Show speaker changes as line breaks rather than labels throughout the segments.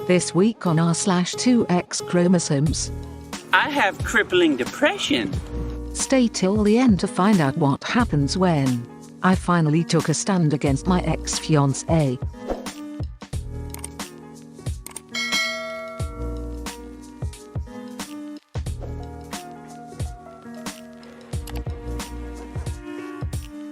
This week on r/2XChromosomes.
I have crippling depression.
Stay till the end to find out what happens when I finally took a stand against my ex-fiancé.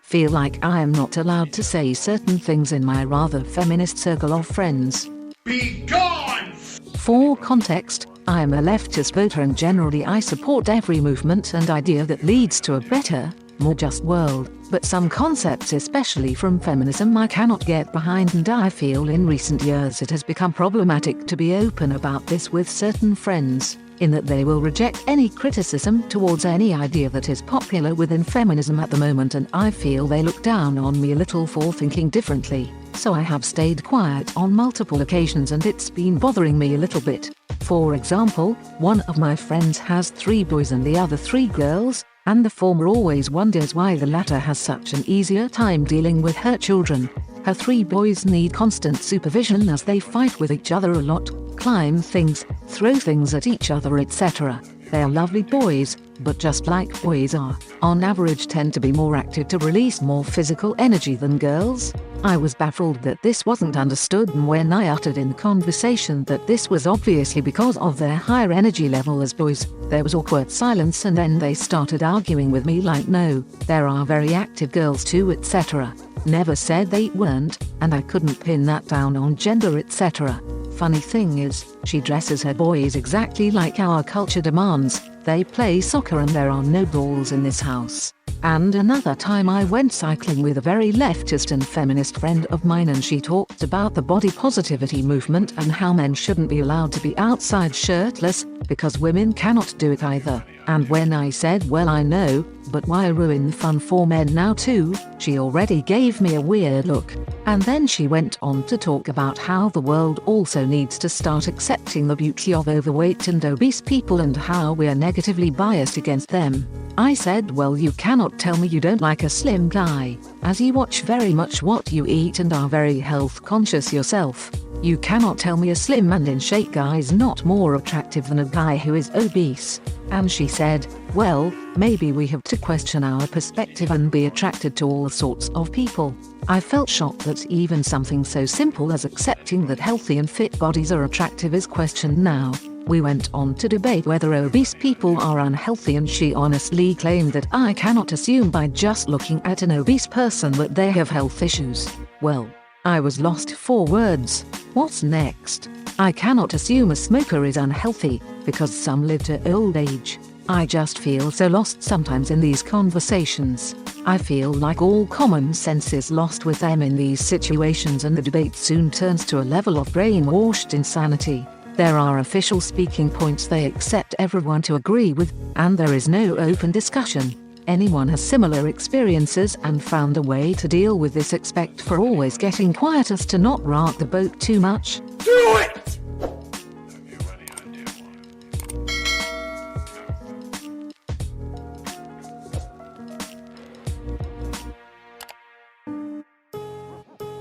Feel like I am not allowed to say certain things in my rather feminist circle of friends.
Be gone!
For context, I am a leftist voter and generally I support every movement and idea that leads to a better, more just world, but some concepts, especially from feminism, I cannot get behind, and I feel in recent years it has become problematic to be open about this with certain friends, in that they will reject any criticism towards any idea that is popular within feminism at the moment, and I feel they look down on me a little for thinking differently. So I have stayed quiet on multiple occasions and it's been bothering me a little bit. For example, one of my friends has 3 boys and the other 3 girls, and the former always wonders why the latter has such an easier time dealing with her children. Her 3 boys need constant supervision as they fight with each other a lot, climb things, throw things at each other, etc. They are lovely boys, but just like boys are, on average tend to be more active to release more physical energy than girls. I was baffled that this wasn't understood, and when I uttered in conversation that this was obviously because of their higher energy level as boys, there was awkward silence, and then they started arguing with me like, no, there are very active girls too, etc. Never said they weren't, and I couldn't pin that down on gender, etc. Funny thing is, she dresses her boys exactly like our culture demands. They play soccer and there are no balls in this house. And another time I went cycling with a very leftist and feminist friend of mine, and she talked about the body positivity movement and how men shouldn't be allowed to be outside shirtless, because women cannot do it either. And when I said, well, I know, but why ruin the fun for men now too, she already gave me a weird look. And then she went on to talk about how the world also needs to start accepting the beauty of overweight and obese people and how we are negatively biased against them. I said, well, you cannot tell me you don't like a slim guy, as you watch very much what you eat and are very health conscious yourself. You cannot tell me a slim and in shape guy is not more attractive than a guy who is obese. And she said, well, maybe we have to question our perspective and be attracted to all sorts of people. I felt shocked that even something so simple as accepting that healthy and fit bodies are attractive is questioned now. We went on to debate whether obese people are unhealthy, and she honestly claimed that I cannot assume by just looking at an obese person that they have health issues. Well, I was lost for words. What's next? I cannot assume a smoker is unhealthy, because some live to old age. I just feel so lost sometimes in these conversations. I feel like all common sense is lost with them in these situations, and the debate soon turns to a level of brainwashed insanity. There are official speaking points they accept everyone to agree with, and there is no open discussion. Anyone has similar experiences and found a way to deal with this except for always getting quiet as to not rock the boat too much.
Do it!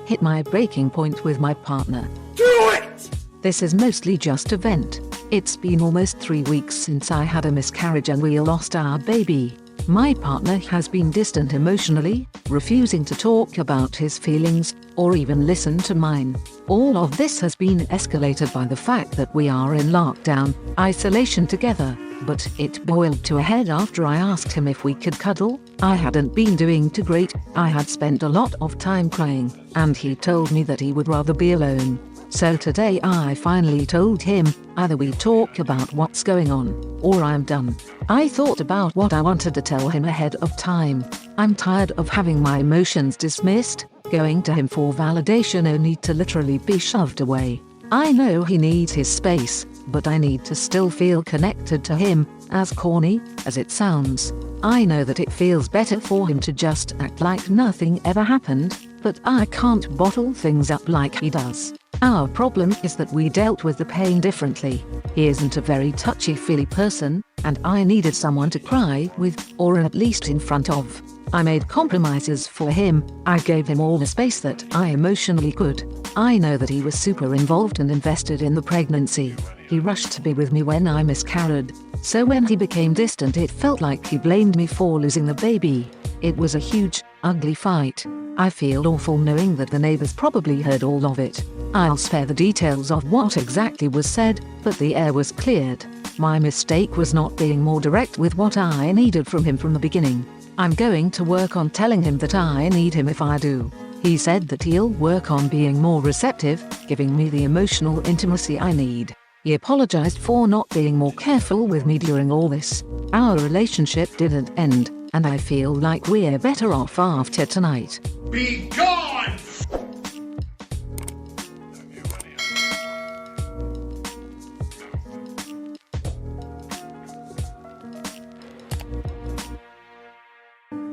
Hit my breaking point with my partner.
Do it!
This is mostly just a vent. It's been almost 3 weeks since I had a miscarriage and we lost our baby. My partner has been distant emotionally, refusing to talk about his feelings, or even listen to mine. All of this has been escalated by the fact that we are in lockdown, isolation together, but it boiled to a head after I asked him if we could cuddle. I hadn't been doing too great, I had spent a lot of time crying, and he told me that he would rather be alone. So today I finally told him, either we talk about what's going on, or I'm done. I thought about what I wanted to tell him ahead of time. I'm tired of having my emotions dismissed, going to him for validation only to literally be shoved away. I know he needs his space, but I need to still feel connected to him, as corny as it sounds. I know that it feels better for him to just act like nothing ever happened, but I can't bottle things up like he does. Our problem is that we dealt with the pain differently. He isn't a very touchy-feely person, and I needed someone to cry with, or at least in front of. I made compromises for him. I gave him all the space that I emotionally could. I know that he was super involved and invested in the pregnancy. He rushed to be with me when I miscarried. So when he became distant, it felt like he blamed me for losing the baby. It was a huge, ugly fight. I feel awful knowing that the neighbors probably heard all of it. I'll spare the details of what exactly was said, but the air was cleared. My mistake was not being more direct with what I needed from him from the beginning. I'm going to work on telling him that I need him if I do. He said that he'll work on being more receptive, giving me the emotional intimacy I need. He apologized for not being more careful with me during all this. Our relationship didn't end, and I feel like we're better off after tonight.
Be gone!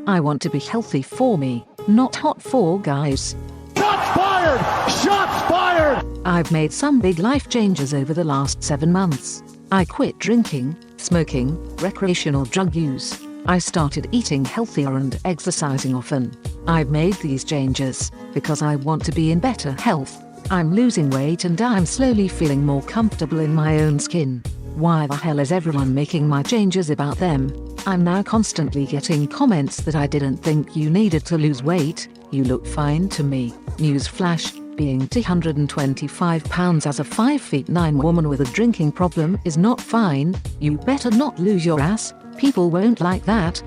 I want to be healthy for me, not hot for guys.
Shots fired! Shots fired!
I've made some big life changes over the last 7 months. I quit drinking, smoking, recreational drug use. I started eating healthier and exercising often. I've made these changes because I want to be in better health. I'm losing weight and I'm slowly feeling more comfortable in my own skin. Why the hell is everyone making my changes about them? I'm now constantly getting comments that I didn't think you needed to lose weight. You look fine to me. Newsflash, being 225 pounds as a 5'9" woman with a drinking problem is not fine. You better not lose your ass. People won't like that.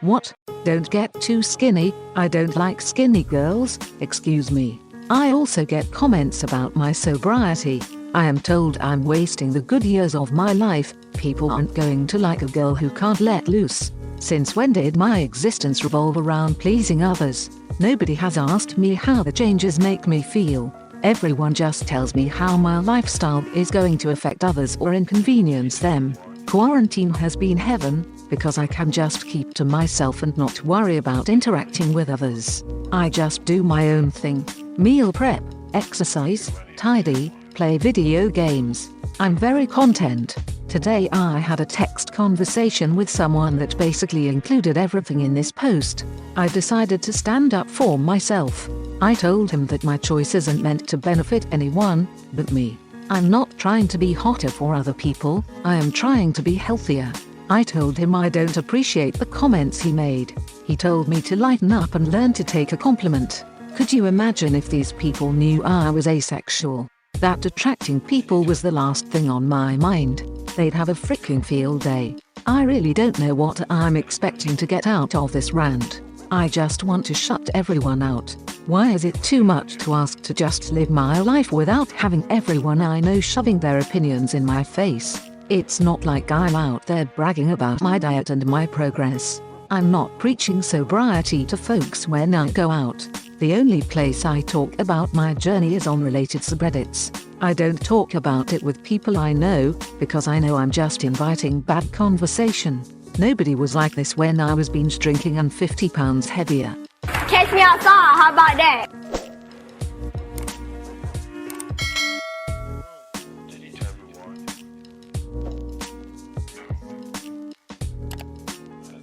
What? Don't get too skinny. I don't like skinny girls. Excuse me. I also get comments about my sobriety. I am told I'm wasting the good years of my life. People aren't going to like a girl who can't let loose. Since when did my existence revolve around pleasing others? Nobody has asked me how the changes make me feel. Everyone just tells me how my lifestyle is going to affect others or inconvenience them. Quarantine has been heaven, because I can just keep to myself and not worry about interacting with others. I just do my own thing. Meal prep, exercise, tidy, play video games. I'm very content. Today I had a text conversation with someone that basically included everything in this post. I decided to stand up for myself. I told him that my choice isn't meant to benefit anyone but me. I'm not trying to be hotter for other people, I am trying to be healthier. I told him I don't appreciate the comments he made. He told me to lighten up and learn to take a compliment. Could you imagine if these people knew I was asexual? That attracting people was the last thing on my mind. They'd have a freaking field day. I really don't know what I'm expecting to get out of this rant. I just want to shut everyone out. Why is it too much to ask to just live my life without having everyone I know shoving their opinions in my face? It's not like I'm out there bragging about my diet and my progress. I'm not preaching sobriety to folks when I go out. The only place I talk about my journey is on related subreddits. I don't talk about it with people I know, because I know I'm just inviting bad conversation. Nobody was like this when I was binge drinking and 50 pounds heavier.
Catch me outside, how about that?
Did he tell you why?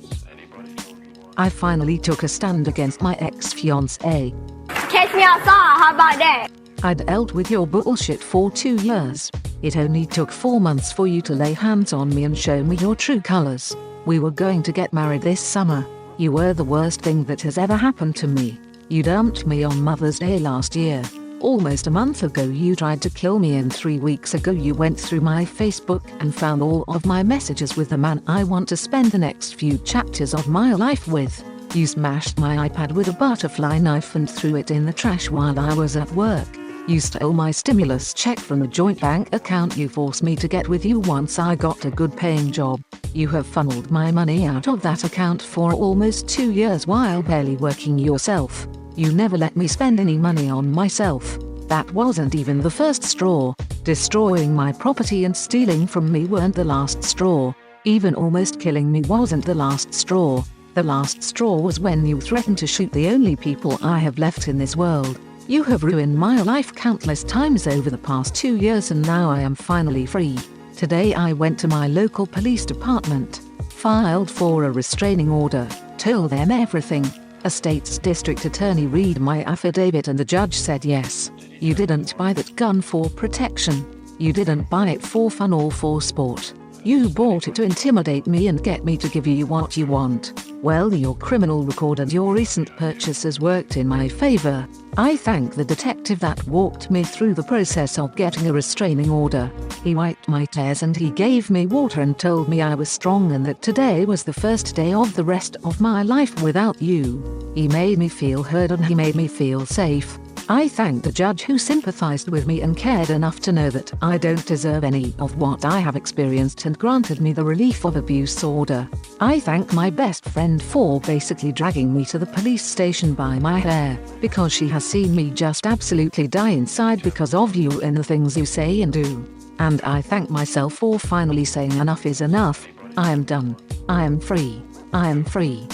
Has anybody told you why?
I finally took a stand against my ex-fiancé.
Catch me outside, how about that?
I'd dealt with your bullshit for 2 years. It only took 4 months for you to lay hands on me and show me your true colors. We were going to get married this summer. You were the worst thing that has ever happened to me. You dumped me on Mother's Day last year. Almost a month ago you tried to kill me, and 3 weeks ago you went through my Facebook and found all of my messages with the man I want to spend the next few chapters of my life with. You smashed my iPad with a butterfly knife and threw it in the trash while I was at work. You stole my stimulus check from a joint bank account you forced me to get with you once I got a good paying job. You have funneled my money out of that account for almost 2 years while barely working yourself. You never let me spend any money on myself. That wasn't even the first straw. Destroying my property and stealing from me weren't the last straw. Even almost killing me wasn't the last straw. The last straw was when you threatened to shoot the only people I have left in this world. You have ruined my life countless times over the past 2 years, and now I am finally free. Today I went to my local police department, filed for a restraining order, told them everything. A state's district attorney read my affidavit and the judge said yes. You didn't buy that gun for protection. You didn't buy it for fun or for sport. You bought it to intimidate me and get me to give you what you want. Well, your criminal record and your recent purchases worked in my favor. I thank the detective that walked me through the process of getting a restraining order. He wiped my tears and he gave me water and told me I was strong and that today was the first day of the rest of my life without you. He made me feel heard and he made me feel safe. I thank the judge who sympathized with me and cared enough to know that I don't deserve any of what I have experienced and granted me the relief of abuse order. I thank my best friend for basically dragging me to the police station by my hair, because she has seen me just absolutely die inside because of you and the things you say and do. And I thank myself for finally saying enough is enough. I am done. I am free. I am free.